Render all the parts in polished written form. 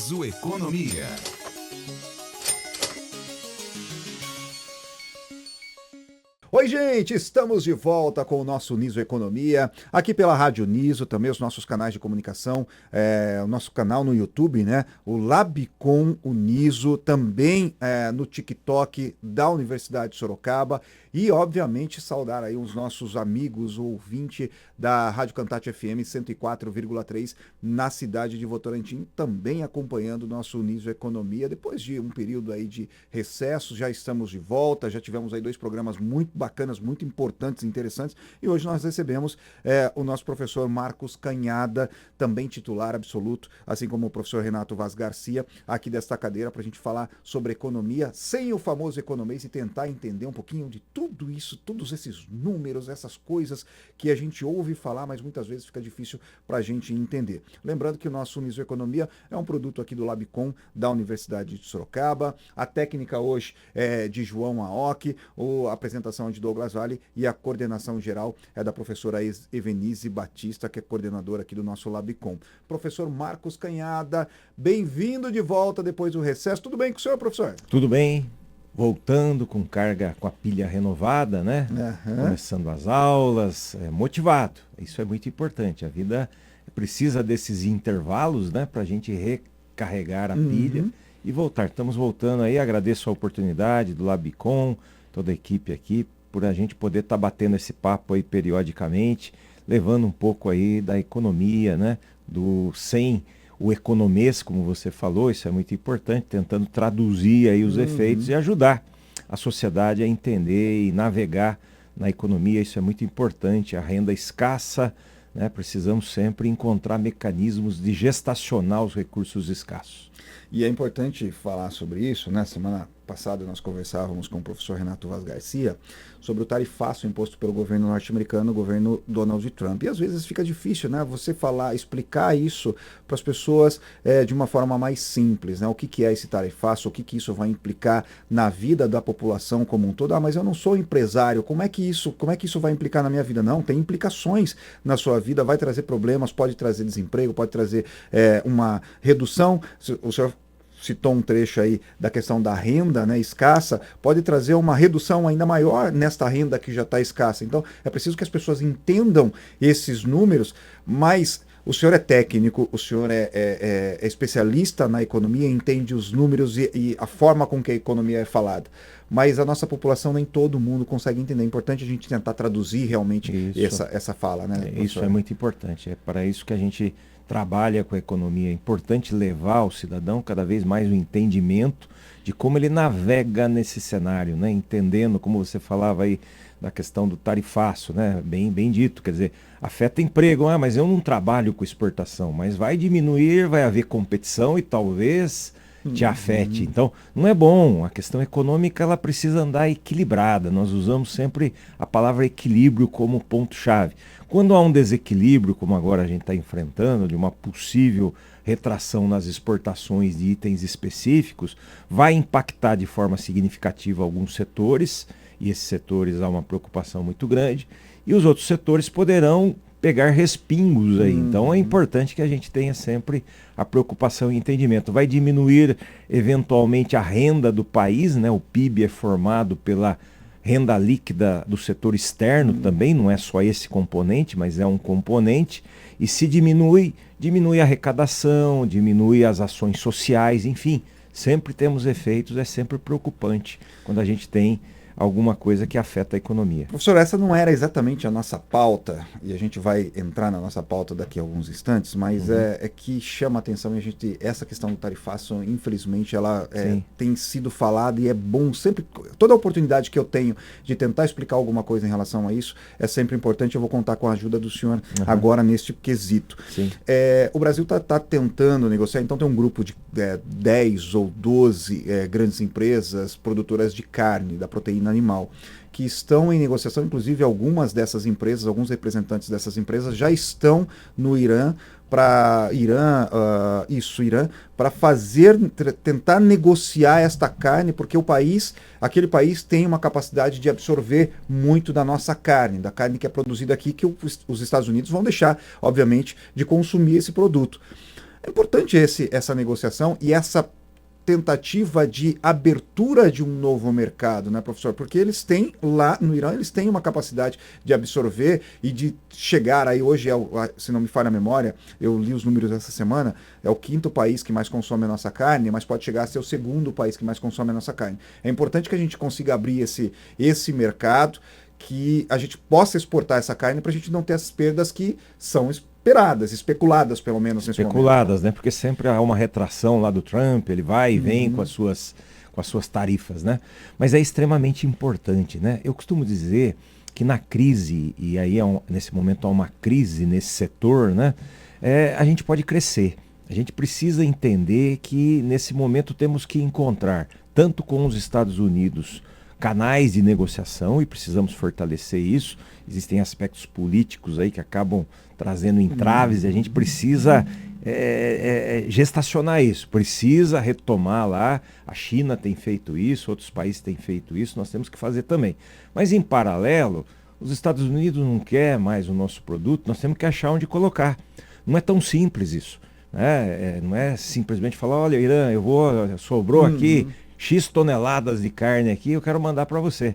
Niso Economia. Oi, gente, estamos de volta com o nosso Niso Economia, aqui pela Rádio Niso, também os nossos canais de comunicação, o nosso canal no YouTube, né? O Labicom, o Niso, também no TikTok da Universidade de Sorocaba e, obviamente, saudar aí os nossos amigos, o ouvinte da Rádio Cantate FM 104,3 na cidade de Votorantim, também acompanhando o nosso Niso Economia. Depois de um período aí de recesso, já estamos de volta, já tivemos aí 2 programas muito bacanas, muito importantes, interessantes, e hoje nós recebemos o nosso professor Marcos Canhada, também titular absoluto, assim como o professor Renato Vaz Garcia, aqui desta cadeira, para a gente falar sobre economia, sem o famoso economês, e tentar entender um pouquinho de tudo isso, todos esses números, essas coisas que a gente ouve falar, mas muitas vezes fica difícil para a gente entender. Lembrando que o nosso Niso Economia é um produto aqui do Labicom, da Universidade de Sorocaba, a técnica hoje é de João Aoki, a apresentação de Douglas Vale e a coordenação geral é da professora Evenice Batista, que é coordenadora aqui do nosso Labicom. Professor Marcos Canhada, bem-vindo de volta depois do recesso. Tudo bem com o senhor, professor? Tudo bem, voltando com carga, com a pilha renovada, né? Começando as aulas, motivado. Isso é muito importante. A vida precisa desses intervalos, né? Para a gente recarregar a pilha e voltar. Estamos voltando aí, agradeço a oportunidade do Labicom, toda a equipe aqui, por a gente poder estar batendo esse papo aí periodicamente, levando um pouco aí da economia, né? Sem o economês, como você falou, isso é muito importante, tentando traduzir aí os efeitos e ajudar a sociedade a entender e navegar na economia, isso é muito importante. A renda escassa, né? Precisamos sempre encontrar mecanismos de gestacionar os recursos escassos. E é importante falar sobre isso, né? Semana passada nós conversávamos com o professor Renato Vaz Garcia sobre o tarifaço imposto pelo governo norte-americano, o governo Donald Trump. E às vezes fica difícil, né? Você explicar isso para as pessoas de uma forma mais simples, né? O que é esse tarifaço, o que isso vai implicar na vida da população como um todo. Ah, mas eu não sou empresário, como é que isso vai implicar na minha vida? Não, tem implicações na sua vida, vai trazer problemas, pode trazer desemprego, pode trazer uma redução. O senhor citou um trecho aí da questão da renda, né, escassa, pode trazer uma redução ainda maior nesta renda que já está escassa. Então, é preciso que as pessoas entendam esses números, mas o senhor é técnico, o senhor é especialista na economia, entende os números e a forma com que a economia é falada. Mas a nossa população, nem todo mundo consegue entender. É importante a gente tentar traduzir realmente essa fala, né? Isso é muito importante. É para isso que a gente trabalha com a economia. É importante levar ao cidadão cada vez mais o entendimento de como ele navega nesse cenário, né? Entendendo, como você falava aí, da questão do tarifaço, né? Bem dito, quer dizer, afeta emprego, mas eu não trabalho com exportação, mas vai diminuir, vai haver competição e talvez te afete. Então, não é bom. A questão econômica, ela precisa andar equilibrada. Nós usamos sempre a palavra equilíbrio como ponto-chave. Quando há um desequilíbrio, como agora a gente está enfrentando, de uma possível retração nas exportações de itens específicos, vai impactar de forma significativa alguns setores, e esses setores há uma preocupação muito grande, e os outros setores poderão pegar respingos aí. Então é importante que a gente tenha sempre a preocupação e entendimento. Vai diminuir eventualmente a renda do país, né? O PIB é formado pela renda líquida do setor externo também, não é só esse componente, mas é um componente, e se diminui a arrecadação, diminui as ações sociais, enfim, sempre temos efeitos, é sempre preocupante quando a gente tem alguma coisa que afeta a economia. Professor, essa não era exatamente a nossa pauta, e a gente vai entrar na nossa pauta daqui a alguns instantes, mas é que chama a atenção, e essa questão do tarifaço, infelizmente, ela tem sido falada, e é bom sempre, toda oportunidade que eu tenho de tentar explicar alguma coisa em relação a isso, é sempre importante. Eu vou contar com a ajuda do senhor agora neste quesito. O Brasil está tentando negociar, então tem um grupo de 10 ou 12 grandes empresas produtoras de carne, da proteína animal, que estão em negociação. Inclusive algumas dessas empresas, alguns representantes dessas empresas já estão no Irã para tentar negociar esta carne, porque aquele país tem uma capacidade de absorver muito da nossa carne, da carne que é produzida aqui, que os Estados Unidos vão deixar, obviamente, de consumir esse produto. É importante essa negociação e essa tentativa de abertura de um novo mercado, né, professor? Porque eles têm lá no Irã, eles têm uma capacidade de absorver e de chegar aí, hoje, se não me falha a memória, eu li os números essa semana, é o 5º país que mais consome a nossa carne, mas pode chegar a ser o 2º país que mais consome a nossa carne. É importante que a gente consiga abrir esse mercado, que a gente possa exportar essa carne para a gente não ter as perdas que são esperadas, especuladas pelo menos nesse momento. Especuladas, né? Porque sempre há uma retração lá do Trump, ele vai e vem com as suas tarifas, né? Mas é extremamente importante, né? Eu costumo dizer que na crise, e aí nesse momento há uma crise nesse setor, né? A gente pode crescer. A gente precisa entender que nesse momento temos que encontrar, tanto com os Estados Unidos, canais de negociação, e precisamos fortalecer isso. Existem aspectos políticos aí que acabam trazendo entraves, e a gente precisa gestacionar isso, precisa retomar lá. A China tem feito isso, outros países têm feito isso, nós temos que fazer também. Mas em paralelo, os Estados Unidos não querem mais o nosso produto, nós temos que achar onde colocar. Não é tão simples isso, né? Não é simplesmente falar, olha, Irã, sobrou aqui X toneladas de carne aqui, eu quero mandar para você.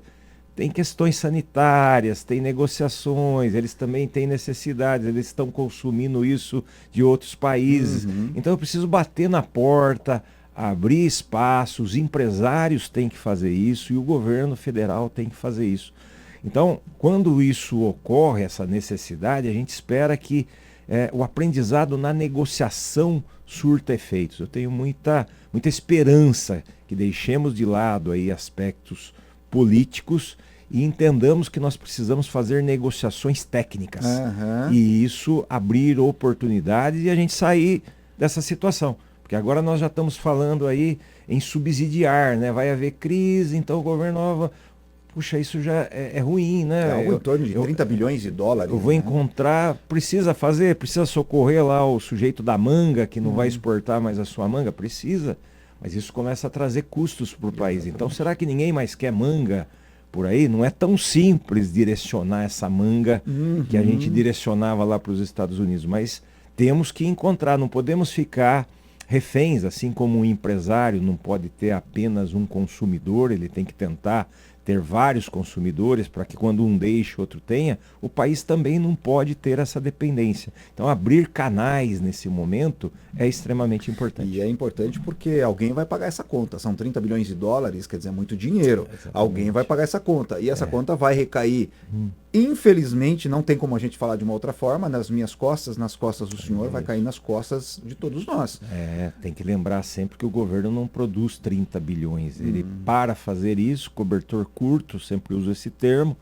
Tem questões sanitárias, tem negociações, eles também têm necessidades, eles estão consumindo isso de outros países. Então eu preciso bater na porta, abrir espaço, os empresários têm que fazer isso e o governo federal tem que fazer isso. Então, quando isso ocorre, essa necessidade, a gente espera que o aprendizado na negociação surta efeitos. Eu tenho muita esperança que deixemos de lado aí aspectos políticos e entendamos que nós precisamos fazer negociações técnicas. E isso abrir oportunidades e a gente sair dessa situação. Porque agora nós já estamos falando aí em subsidiar, né? Vai haver crise, então o governo... Puxa, isso já é ruim, né? Algo em torno de 30 bilhões de dólares. Eu vou encontrar, precisa socorrer lá o sujeito da manga, que não vai exportar mais a sua manga? Precisa, mas isso começa a trazer custos para o país. Então, será que ninguém mais quer manga por aí? Não é tão simples direcionar essa manga que a gente direcionava lá para os Estados Unidos, mas temos que encontrar, não podemos ficar reféns, assim como um empresário não pode ter apenas um consumidor, ele tem que tentar ter vários consumidores para que quando um deixe, outro tenha. O país também não pode ter essa dependência. Então, abrir canais nesse momento é extremamente importante. E é importante porque alguém vai pagar essa conta. São 30 bilhões de dólares, quer dizer, muito dinheiro. Exatamente. Alguém vai pagar essa conta. E essa conta vai recair. Infelizmente, não tem como a gente falar de uma outra forma, nas minhas costas, nas costas do senhor, vai cair nas costas de todos nós. Tem que lembrar sempre que o governo não produz 30 bilhões. Ele, para fazer isso, cobertor curto, sempre uso esse termo,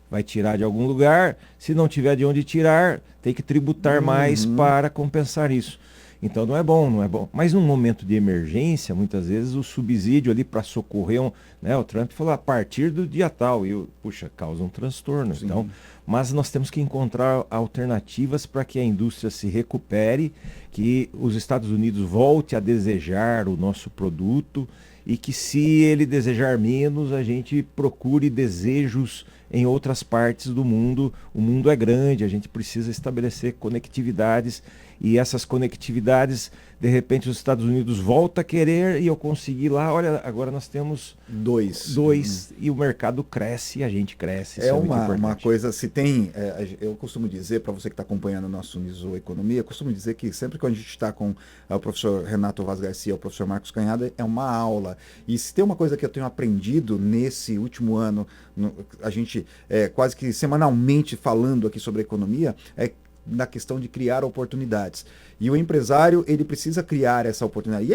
vai tirar de algum lugar. Se não tiver de onde tirar, tem que tributar mais para compensar isso. Então não é bom. Mas num momento de emergência, muitas vezes o subsídio ali para socorrer, o Trump falou a partir do dia tal, e causa um transtorno. Então, mas nós temos que encontrar alternativas para que a indústria se recupere, que os Estados Unidos volte a desejar o nosso produto e que, se ele desejar menos, a gente procure desejos em outras partes do mundo. O mundo é grande, a gente precisa estabelecer conectividades, e essas conectividades, de repente, os Estados Unidos voltam a querer e eu consegui lá, olha, agora nós temos dois e o mercado cresce e a gente cresce. É uma coisa, se tem, eu costumo dizer, para você que está acompanhando o nosso Niso Economia, eu costumo dizer que sempre que a gente está com o professor Renato Vaz Garcia, o professor Marcos Canhada, é uma aula. E se tem uma coisa que eu tenho aprendido nesse último ano, a gente quase que semanalmente falando aqui sobre economia, é na questão de criar oportunidades. E o empresário, ele precisa criar essa oportunidade. E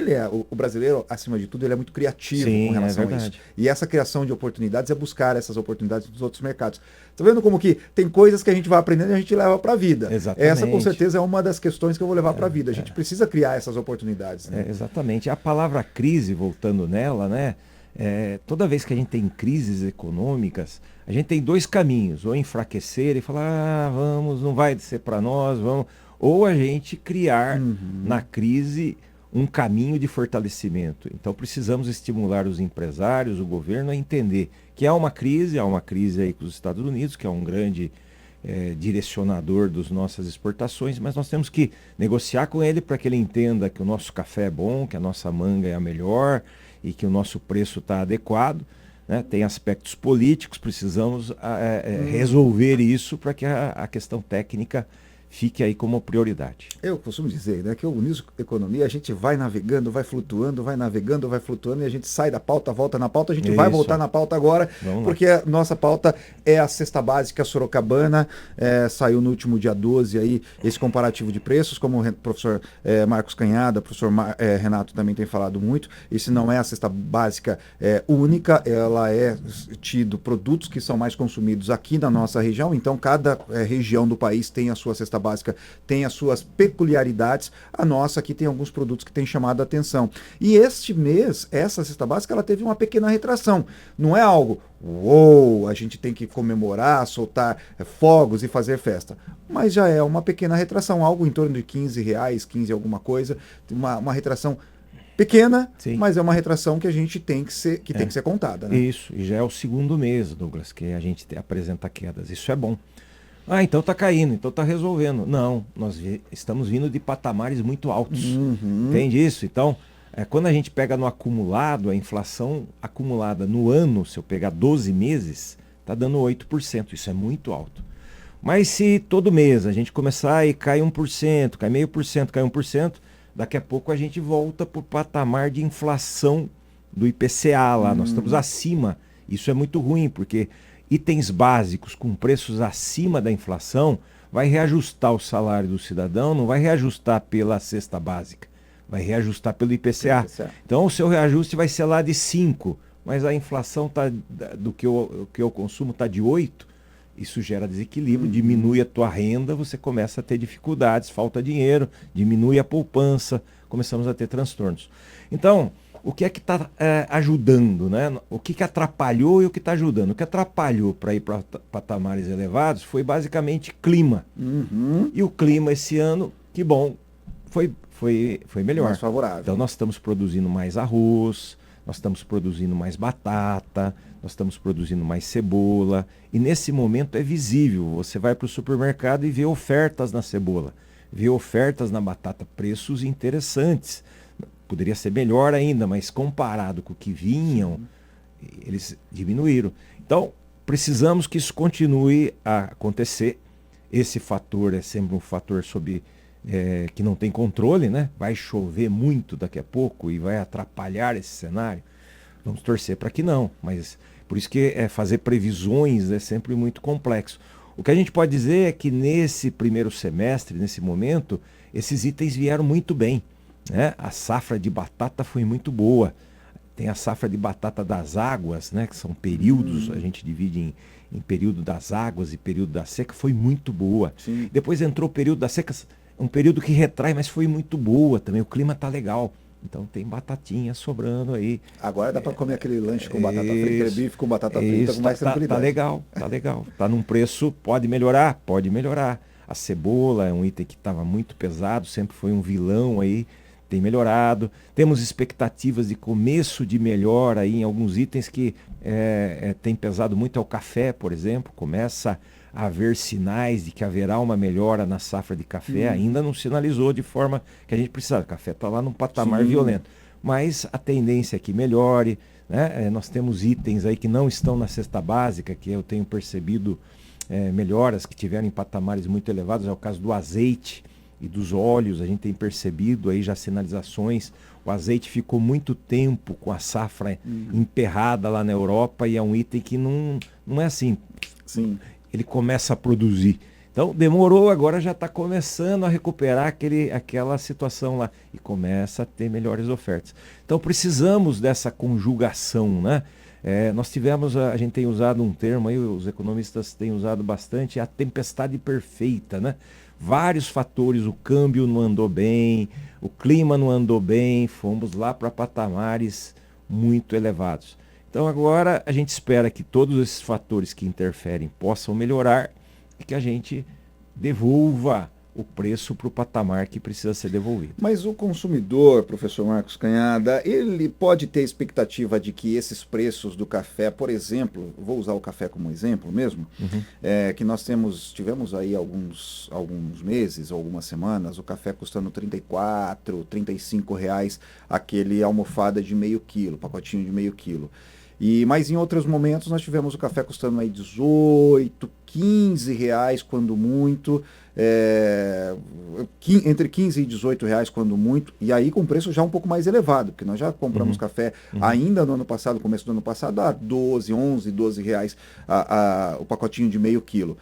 o brasileiro, acima de tudo, ele é muito criativo com relação a isso. E essa criação de oportunidades é buscar essas oportunidades nos outros mercados. Tá vendo como que tem coisas que a gente vai aprendendo e a gente leva para a vida. Exatamente. Essa, com certeza, é uma das questões que eu vou levar para a vida. A gente precisa criar essas oportunidades. Né? Exatamente. A palavra crise, voltando nela, né? Toda vez que a gente tem crises econômicas, a gente tem dois caminhos: ou enfraquecer e falar, vamos, não vai ser para nós, vamos, ou a gente criar na crise um caminho de fortalecimento. Então precisamos estimular os empresários, o governo, a entender que há uma crise aí com os Estados Unidos, que é um grande direcionador das nossas exportações, mas nós temos que negociar com ele para que ele entenda que o nosso café é bom, que a nossa manga é a melhor e que o nosso preço está adequado. Né? Tem aspectos políticos, precisamos resolver isso para que a questão técnica fique aí como prioridade. Eu costumo dizer, né, que o Niso Economia, a gente vai navegando, vai flutuando, e a gente sai da pauta, volta na pauta, a gente vai voltar na pauta agora, porque a nossa pauta é a cesta básica sorocabana, saiu no último dia 12 aí, esse comparativo de preços, como o professor Marcos Canhada, o professor Renato também tem falado muito, esse não é a cesta básica única, ela é tido produtos que são mais consumidos aqui na nossa região, então cada região do país tem a sua cesta básica, tem as suas peculiaridades. A nossa aqui tem alguns produtos que têm chamado a atenção. E este mês, essa cesta básica, ela teve uma pequena retração. Não é algo, uou, a gente tem que comemorar, soltar fogos e fazer festa. Mas já é uma pequena retração, algo em torno de R$15, 15 alguma coisa, uma retração pequena, sim, mas é uma retração que a gente tem que ser, tem que ser contada. Né? Isso, e já é o segundo mês, Douglas, que a gente apresenta quedas. Isso é bom. Ah, então está caindo, então está resolvendo. Não, nós estamos vindo de patamares muito altos. Entende isso? Então, quando a gente pega no acumulado, a inflação acumulada no ano, se eu pegar 12 meses, está dando 8%. Isso é muito alto. Mas se todo mês a gente começar e cai 1%, cai 0,5%, cai 1%, daqui a pouco a gente volta para o patamar de inflação do IPCA lá. Nós estamos acima. Isso é muito ruim, porque itens básicos com preços acima da inflação vai reajustar o salário do cidadão, não vai reajustar pela cesta básica, vai reajustar pelo IPCA. Então o seu reajuste vai ser lá de 5, mas a inflação do que eu consumo está de 8, isso gera desequilíbrio, diminui a tua renda, você começa a ter dificuldades, falta dinheiro, diminui a poupança, começamos a ter transtornos. Então, o que é que está ajudando, né? O que atrapalhou e o que está ajudando? O que atrapalhou para ir para patamares elevados foi basicamente clima. E o clima esse ano, que bom, foi melhor. Mais favorável. Então nós estamos produzindo mais arroz, nós estamos produzindo mais batata, nós estamos produzindo mais cebola. E nesse momento é visível, você vai para o supermercado e vê ofertas na cebola, vê ofertas na batata, preços interessantes. Poderia ser melhor ainda, mas comparado com o que vinham, eles diminuíram. Então, precisamos que isso continue a acontecer. Esse fator é sempre um fator que não tem controle, né? Vai chover muito daqui a pouco e vai atrapalhar esse cenário. Vamos torcer para que não, mas por isso que fazer previsões é sempre muito complexo. O que a gente pode dizer é que nesse primeiro semestre, nesse momento, esses itens vieram muito bem. A safra de batata foi muito boa. Tem a safra de batata das águas, né, que são períodos, a gente divide em período das águas e período da seca, foi muito boa. Sim. Depois entrou o período da seca, um período que retrai, mas foi muito boa também. O clima tá legal. Então tem batatinha sobrando aí. Agora dá para comer aquele lanche com batata frita, aquele bife com batata frita com mais tranquilidade. Tá legal. Tá num preço, pode melhorar. A cebola é um item que estava muito pesado, sempre foi um vilão aí. Tem melhorado, temos expectativas de começo de melhora aí em alguns itens que tem pesado muito, é o café, por exemplo, começa a haver sinais de que haverá uma melhora na safra de café, ainda não sinalizou de forma que a gente precisava, o café está lá num patamar violento, mas a tendência é que melhore, né? Nós temos itens aí que não estão na cesta básica, que eu tenho percebido melhoras que tiveram em patamares muito elevados, é o caso do azeite e dos óleos, a gente tem percebido aí já sinalizações. O azeite ficou muito tempo com a safra emperrada lá na Europa e é um item que não é assim. Sim. Ele começa a produzir. Então demorou, agora já está começando a recuperar aquela situação lá e começa a ter melhores ofertas. Então precisamos dessa conjugação, né? Nós tivemos, a gente tem usado um termo aí, os economistas têm usado bastante, a tempestade perfeita, né? Vários fatores, o câmbio não andou bem, o clima não andou bem, fomos lá para patamares muito elevados. Então agora a gente espera que todos esses fatores que interferem possam melhorar e que a gente devolva o preço para o patamar que precisa ser devolvido. Mas o consumidor, professor Marcos Canhada, ele pode ter expectativa de que esses preços do café, por exemplo, vou usar o café como exemplo mesmo, que nós tivemos aí alguns meses, algumas semanas, o café custando R$ 34, R$ 35, aquele almofada de meio quilo, pacotinho de meio quilo. Mas em outros momentos nós tivemos o café custando aí 18, 15 reais quando muito, entre 15 e 18 reais quando muito, e aí com preço já um pouco mais elevado, porque nós já compramos café ainda no ano passado, começo do ano passado, a 12 reais o pacotinho de meio quilo.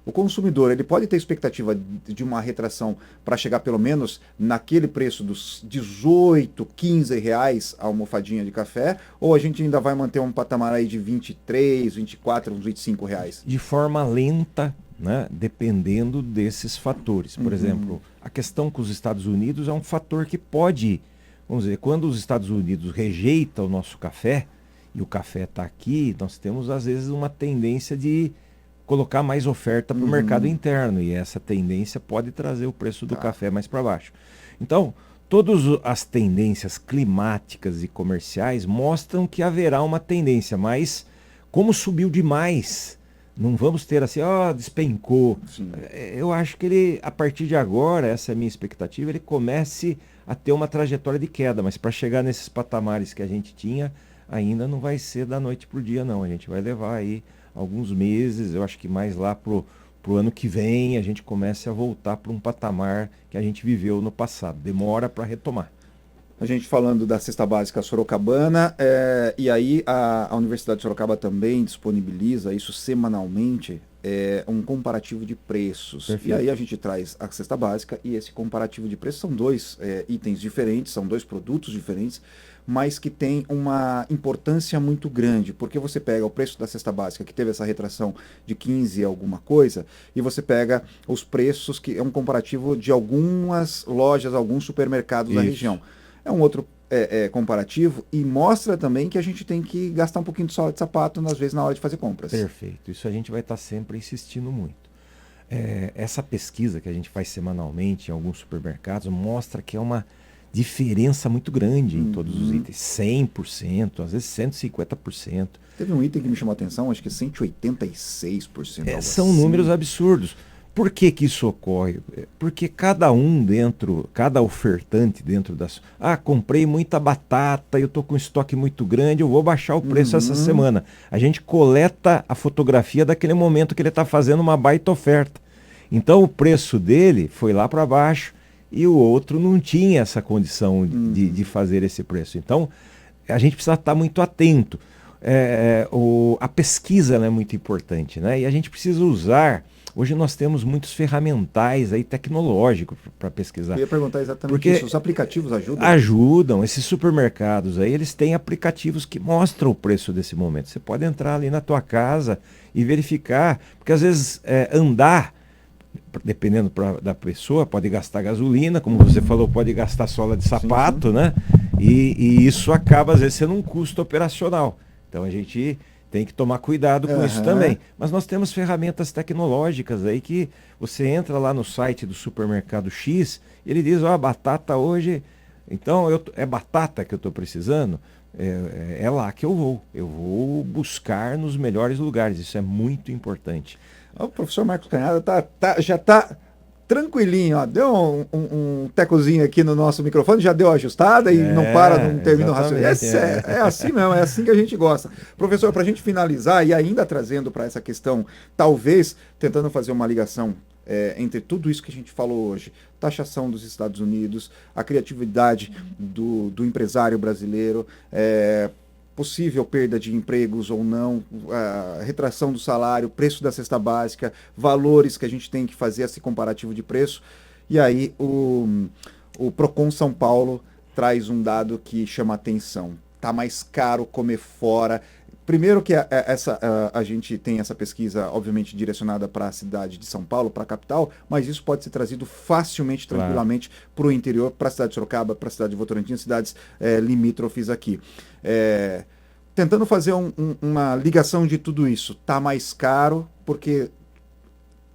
O consumidor, ele pode ter expectativa de uma retração para chegar pelo menos naquele preço dos 18, 15 reais a almofadinha de café, ou a gente ainda vai manter um patamar aí de 23, 24, uns 25 reais? De forma lenta, né, dependendo desses fatores. Por exemplo, a questão com os Estados Unidos é um fator que pode, vamos dizer, quando os Estados Unidos rejeitam o nosso café, e o café está aqui, nós temos às vezes uma tendência de colocar mais oferta para o mercado interno, e essa tendência pode trazer o preço do café mais para baixo. Então, todas as tendências climáticas e comerciais mostram que haverá uma tendência, mas como subiu demais, não vamos ter assim, despencou. Sim. Eu acho que ele, a partir de agora, essa é a minha expectativa, ele comece a ter uma trajetória de queda, mas para chegar nesses patamares que a gente tinha, ainda não vai ser da noite para o dia, não. A gente vai levar aí alguns meses, eu acho que mais lá pro ano que vem a gente comece a voltar para um patamar que a gente viveu no passado. Demora para retomar. A gente falando da cesta básica sorocabana, e aí a Universidade de Sorocaba também disponibiliza isso semanalmente, um comparativo de preços. Perfeito. E aí a gente traz a cesta básica e esse comparativo de preços são dois itens diferentes, são dois produtos diferentes, mas que tem uma importância muito grande, porque você pega o preço da cesta básica, que teve essa retração de 15 alguma coisa, e você pega os preços, que é um comparativo de algumas lojas, alguns supermercados da região. É um outro comparativo e mostra também que a gente tem que gastar um pouquinho de sola de sapato, às vezes, na hora de fazer compras. Perfeito. Isso a gente vai estar sempre insistindo muito. Essa pesquisa que a gente faz semanalmente em alguns supermercados mostra que é uma diferença muito grande em todos os itens. 100%, às vezes 150%. Teve um item que me chamou a atenção, acho que 186%. São números absurdos. Por que isso ocorre? Porque cada ofertante dentro das... comprei muita batata, eu estou com estoque muito grande, eu vou baixar o preço essa semana. A gente coleta a fotografia daquele momento que ele está fazendo uma baita oferta. Então o preço dele foi lá para baixo e o outro não tinha essa condição de fazer esse preço. Então a gente precisa estar muito atento. A pesquisa é muito importante, né? E a gente precisa usar... Hoje nós temos muitos ferramentais aí tecnológicos para pesquisar. Eu ia perguntar exatamente isso. Os aplicativos ajudam? Ajudam. Esses supermercados aí, eles têm aplicativos que mostram o preço desse momento. Você pode entrar ali na tua casa e verificar, porque às vezes andar, dependendo da pessoa, pode gastar gasolina, como você falou, pode gastar sola de sapato, sim. Né? E isso acaba às vezes sendo um custo operacional. Então a gente tem que tomar cuidado com isso também. Mas nós temos ferramentas tecnológicas aí que você entra lá no site do supermercado X, e ele diz, batata hoje, então é batata que eu estou precisando, é lá que eu vou. Eu vou buscar nos melhores lugares, isso é muito importante. O professor Marcos Canhada já está tranquilinho, ó. Deu um tecozinho aqui no nosso microfone, já deu ajustada e não termina o raciocínio. É assim mesmo, é assim que a gente gosta. Professor, para a gente finalizar e ainda trazendo para essa questão, talvez tentando fazer uma ligação entre tudo isso que a gente falou hoje, taxação dos Estados Unidos, a criatividade do empresário brasileiro, possível perda de empregos ou não, a retração do salário, preço da cesta básica, valores que a gente tem que fazer esse comparativo de preço. E aí o Procon São Paulo traz um dado que chama atenção. Está mais caro comer fora. Primeiro que a gente tem essa pesquisa, obviamente, direcionada para a cidade de São Paulo, para a capital, mas isso pode ser trazido facilmente, tranquilamente, para o interior, para a cidade de Sorocaba, para a cidade de Votorantim, cidades limítrofes aqui. Tentando fazer uma ligação de tudo isso. Está mais caro porque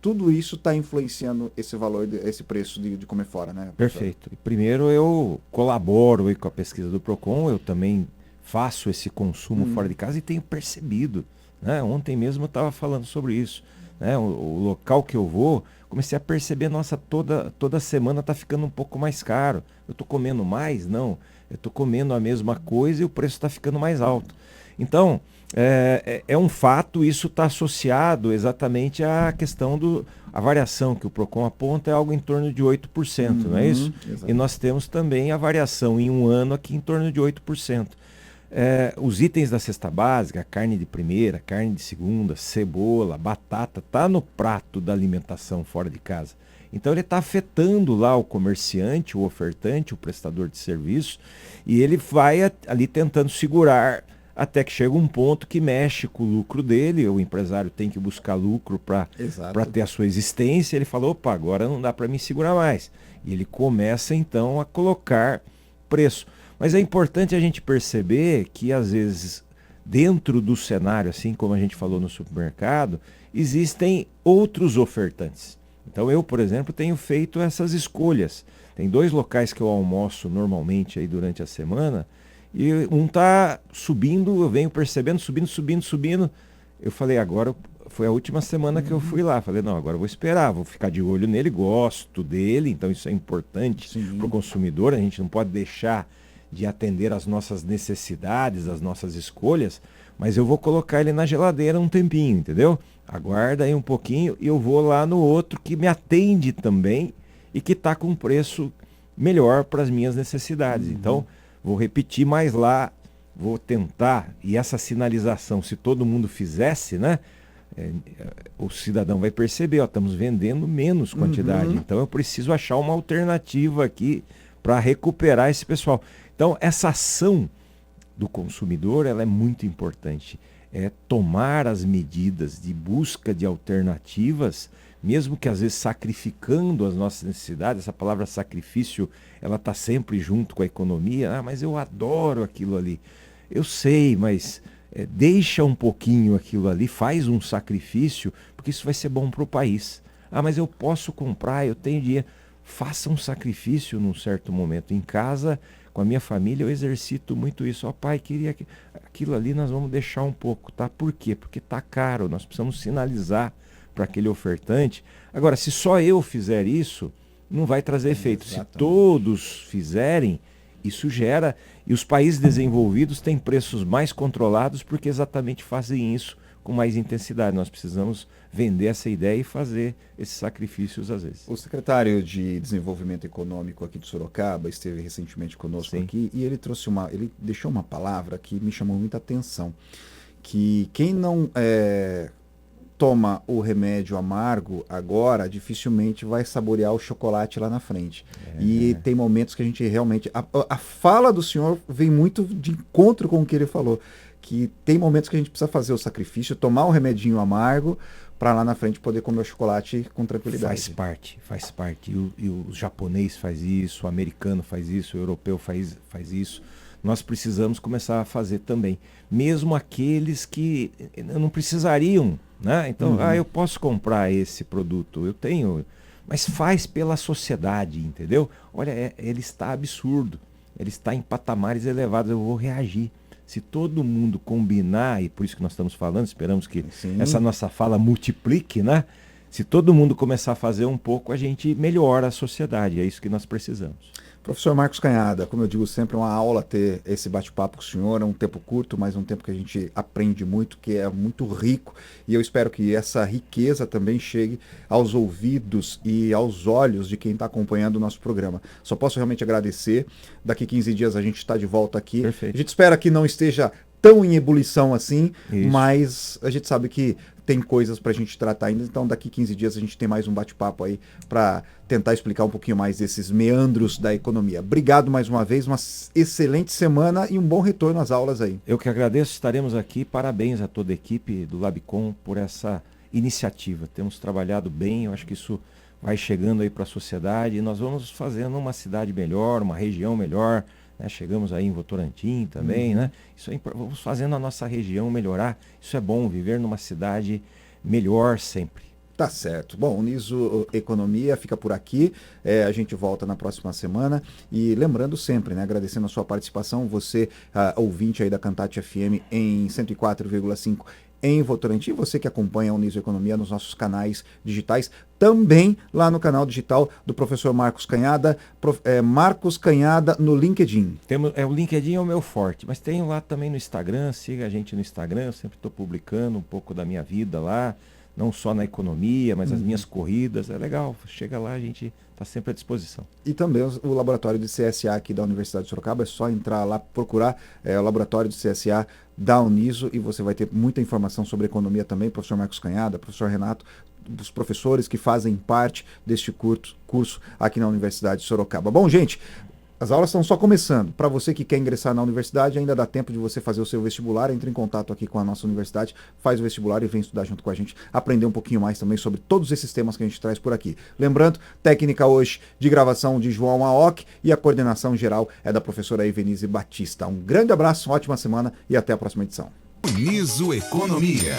tudo isso está influenciando esse valor, esse preço de comer fora, né? Perfeito. Primeiro, eu colaboro aí com a pesquisa do Procon, eu também faço esse consumo fora de casa e tenho percebido, né? Ontem mesmo eu estava falando sobre isso, né? O local que eu vou, comecei a perceber, nossa, toda semana está ficando um pouco mais caro. Eu estou comendo mais? Não. Eu estou comendo a mesma coisa e o preço está ficando mais alto. Então, é um fato, isso está associado exatamente à questão a variação que o Procon aponta é algo em torno de 8%, não é isso? Exatamente. E nós temos também a variação em um ano aqui em torno de 8%. Os itens da cesta básica, carne de primeira, carne de segunda, cebola, batata, está no prato da alimentação fora de casa. Então ele está afetando lá o comerciante, o ofertante, o prestador de serviço, e ele vai ali tentando segurar até que chega um ponto que mexe com o lucro dele, o empresário tem que buscar lucro para ter a sua existência. Ele falou, opa, agora não dá para me segurar mais. E ele começa então a colocar preço. Mas é importante a gente perceber que às vezes dentro do cenário, assim como a gente falou no supermercado, existem outros ofertantes. Então eu, por exemplo, tenho feito essas escolhas. Tem 2 locais que eu almoço normalmente aí durante a semana, e um está subindo, eu venho percebendo, subindo. Eu falei, agora foi a última semana que eu fui lá. Falei, não, agora eu vou esperar, vou ficar de olho nele, gosto dele, então isso é importante para o consumidor, a gente não pode deixar de atender às nossas necessidades, às nossas escolhas, mas eu vou colocar ele na geladeira um tempinho, entendeu? Aguarda aí um pouquinho e eu vou lá no outro que me atende também e que está com um preço melhor para as minhas necessidades. Então, vou repetir mais lá, vou tentar, e essa sinalização, se todo mundo fizesse, né? O cidadão vai perceber, ó, estamos vendendo menos quantidade, então eu preciso achar uma alternativa aqui para recuperar esse pessoal. Então, essa ação do consumidor, ela é muito importante. É tomar as medidas de busca de alternativas, mesmo que às vezes sacrificando as nossas necessidades. Essa palavra sacrifício, ela está sempre junto com a economia. Ah, mas eu adoro aquilo ali. Eu sei, mas deixa um pouquinho aquilo ali, faz um sacrifício, porque isso vai ser bom para o país. Ah, mas eu posso comprar, eu tenho dinheiro. Faça um sacrifício num certo momento. Em casa, com a minha família, eu exercito muito isso. Ó, pai, queria aquilo ali, nós vamos deixar um pouco, tá? Por quê? Porque tá caro, nós precisamos sinalizar para aquele ofertante. Agora, se só eu fizer isso, não vai trazer efeito. Se todos fizerem, isso gera... E os países desenvolvidos têm preços mais controlados porque exatamente fazem isso com mais intensidade. Nós precisamos vender essa ideia e fazer esses sacrifícios às vezes. O secretário de Desenvolvimento Econômico aqui de Sorocaba esteve recentemente conosco aqui e ele deixou uma palavra que me chamou muita atenção, que quem não toma o remédio amargo agora, dificilmente vai saborear o chocolate lá na frente. E tem momentos que a gente realmente... A fala do senhor vem muito de encontro com o que ele falou, que tem momentos que a gente precisa fazer o sacrifício, tomar um remedinho amargo, para lá na frente poder comer o chocolate com tranquilidade. Faz parte. E o japonês faz isso, o americano faz isso, o europeu faz isso. Nós precisamos começar a fazer também. Mesmo aqueles que não precisariam, né? Então, eu posso comprar esse produto, eu tenho, mas faz pela sociedade, entendeu? Olha, ele está absurdo, ele está em patamares elevados, eu vou reagir. Se todo mundo combinar, e por isso que nós estamos falando, esperamos que essa nossa fala multiplique, né? Se todo mundo começar a fazer um pouco, a gente melhora a sociedade, é isso que nós precisamos. Professor Marcos Canhada, como eu digo sempre, é uma aula ter esse bate-papo com o senhor, é um tempo curto, mas um tempo que a gente aprende muito, que é muito rico, e eu espero que essa riqueza também chegue aos ouvidos e aos olhos de quem está acompanhando o nosso programa. Só posso realmente agradecer, daqui 15 dias a gente está de volta aqui. Perfeito. A gente espera que não esteja tão em ebulição assim, Isso. mas a gente sabe que tem coisas para a gente tratar ainda, então daqui 15 dias a gente tem mais um bate-papo aí para tentar explicar um pouquinho mais desses meandros da economia. Obrigado mais uma vez, uma excelente semana e um bom retorno às aulas aí. Eu que agradeço, estaremos aqui, parabéns a toda a equipe do Labicom por essa iniciativa. Temos trabalhado bem, eu acho que isso vai chegando aí para a sociedade e nós vamos fazendo uma cidade melhor, uma região melhor, né? Chegamos aí em Votorantim também, né? Isso aí, vamos fazendo a nossa região melhorar. Isso é bom, viver numa cidade melhor sempre. Tá certo. Bom, o Niso Economia fica por aqui. A gente volta na próxima semana. E lembrando sempre, né? Agradecendo a sua participação, você, ouvinte aí da Cantate FM em 104,5 em Votorantim, você que acompanha o Niso Economia nos nossos canais digitais, também lá no canal digital do professor Marcos Canhada, Marcos Canhada no LinkedIn. O LinkedIn é o meu forte, mas tenho lá também no Instagram, siga a gente no Instagram, eu sempre estou publicando um pouco da minha vida lá, não só na economia, mas as minhas corridas, é legal, chega lá, a gente está sempre à disposição. E também o laboratório de CSA aqui da Universidade de Sorocaba, é só entrar lá, procurar o laboratório de CSA da Uniso e você vai ter muita informação sobre economia também, professor Marcos Canhada, professor Renato, dos professores que fazem parte deste curso aqui na Universidade de Sorocaba. Bom, gente, as aulas estão só começando. Para você que quer ingressar na universidade, ainda dá tempo de você fazer o seu vestibular. Entre em contato aqui com a nossa universidade, faz o vestibular e vem estudar junto com a gente, aprender um pouquinho mais também sobre todos esses temas que a gente traz por aqui. Lembrando, técnica hoje de gravação de João Aoki e a coordenação geral é da professora Evenise Batista. Um grande abraço, uma ótima semana e até a próxima edição. Niso Economia.